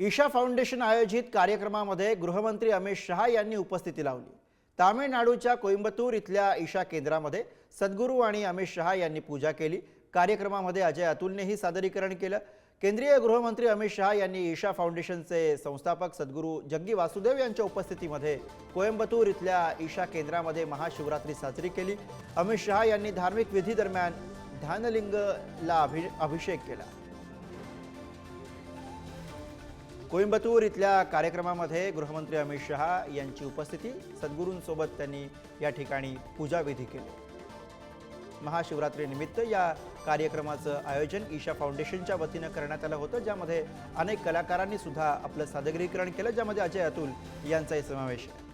Isha foundation आयोजित कार्यक्रमामध्ये गृहमंत्री अमित शहा यांनी उपस्थिती लावली। तामिळनाडूच्या कोइंबतूर इथल्या ईशा केंद्रामध्ये सद्गुरू आणि अमित शहा यांनी पूजा केली। कार्यक्रमामध्ये अजय अतुलनेही सादरीकरण केलं। केंद्रीय गृहमंत्री अमित शहा यांनी ईशा फाउंडेशनचे संस्थापक सद्गुरू जग्गी वासुदेव यांच्या उपस्थितीमध्ये कोइंबतूर इथल्या ईशा केंद्रामध्ये महाशिवरात्री साजरी केली। अमित शहा यांनी धार्मिक विधी दरम्यान ध्यानलिंगला अभिषेक केला। कोइंबतूर इथल्या कार्यक्रमामध्ये गृहमंत्री अमित शहा यांची उपस्थिती, सद्गुरूंसोबत त्यांनी या ठिकाणी पूजाविधी केले। महाशिवरात्रीनिमित्त या कार्यक्रमाचं आयोजन ईशा फाउंडेशनच्या वतीनं करण्यात आलं होतं, ज्यामध्ये अनेक कलाकारांनी सुद्धा आपलं सादरीकरण केलं, ज्यामध्ये अजय अतुल यांचाही समावेश आहे।